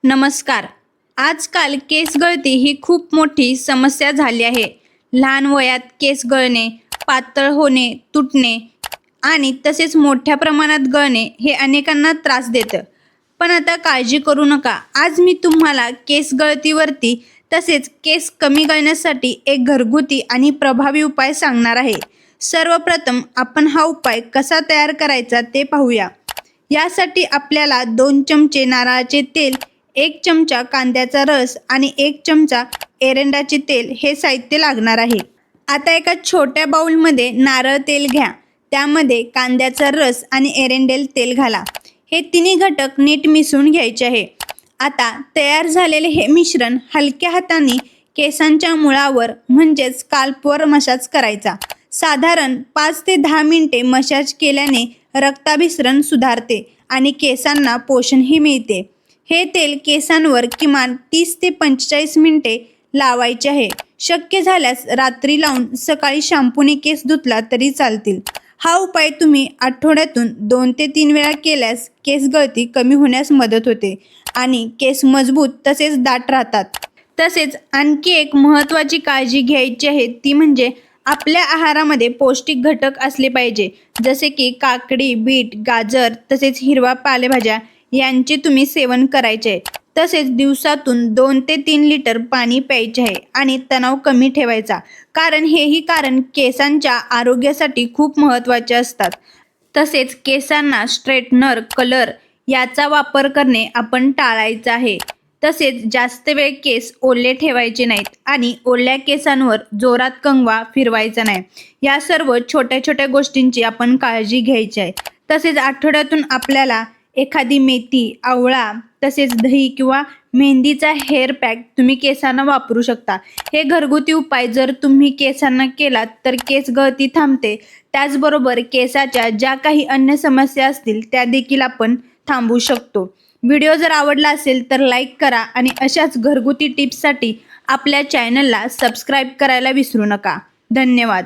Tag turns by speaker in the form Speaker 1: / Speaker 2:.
Speaker 1: नमस्कार. आजकाल केस गळती ही खूप मोठी समस्या झाली आहे. लहान वयात केस गळणे, पातळ होणे, तुटणे आणि तसेच मोठ्या प्रमाणात गळणे हे अनेकांना त्रास देतं. पण आता काळजी करू नका. आज मी तुम्हाला केस गळतीवरती तसेच केस कमी गळण्यासाठी एक घरगुती आणि प्रभावी उपाय सांगणार आहे. सर्वप्रथम आपण हा उपाय कसा तयार करायचा ते पाहूया. यासाठी आपल्याला 2 चमचे नारळाचे तेल, 1 चमचा कांद्याचा रस आणि 1 चमचा एरंडाचे तेल हे साहित्य लागणार आहे. आता एका छोट्या बाउलमध्ये नारळ तेल घ्या. त्यामध्ये कांद्याचा रस आणि एरंडेल तेल घाला. हे तिन्ही घटक नीट मिसळून घ्यायचे आहे. आता तयार झालेले हे मिश्रण हलक्या हाताने केसांच्या मुळावर म्हणजेच स्काल्पवर मसाज करायचा. साधारण 5 ते 10 मिनिटे मसाज केल्याने रक्ताभिसरण सुधारते आणि केसांना पोषणही मिळते. हे तेल केसांवर किमान 30 ते 45 मिनिटे लावायचे आहे. शक्य झाल्यास रात्री लावून सकाळी शॅम्पूने केस धुतला तरी चालतील. हा उपाय तुम्ही आठवड्यातून 2 ते 3 वेळा केल्यास केस गळती कमी होण्यास मदत होते आणि केस मजबूत तसेच दाट राहतात. तसेच आणखी एक महत्त्वाची काळजी घ्यायची आहे ती म्हणजे आपल्या आहारामध्ये पौष्टिक घटक असले पाहिजे. जसे की काकडी, बीट, गाजर तसेच हिरवा पालेभाज्या यांचे तुम्ही सेवन करायचे आहे. तसेच दिवसातून 2 ते 3 लिटर पाणी प्यायचे आहे आणि तणाव कमी ठेवायचा, कारण हेही कारण केसांच्या आरोग्यासाठी खूप महत्त्वाचे असतात. तसेच केसांना स्ट्रेटनर, कलर याचा वापर करणे आपण टाळायचं आहे. तसेच जास्त वेळ केस ओले ठेवायचे नाहीत आणि ओल्या केसांवर जोरात कंगवा फिरवायचा नाही. या सर्व छोट्या छोट्या गोष्टींची आपण काळजी घ्यायची आहे. तसेच आठवड्यातून आपल्याला एखादी मेथी, आवळा तसेच दही किंवा मेहंदीचा हेअर पॅक तुम्ही केसांना वापरू शकता. हे घरगुती उपाय जर तुम्ही केसांना केलात तर केस गळती थांबते. त्याचबरोबर केसाच्या ज्या काही अन्य समस्या असतील त्या देखील आपण थांबवू शकतो. व्हिडिओ जर आवडला असेल तर लाईक करा आणि अशाच घरगुती टिप्ससाठी आपल्या चॅनलला सबस्क्राईब करायला विसरू नका. धन्यवाद.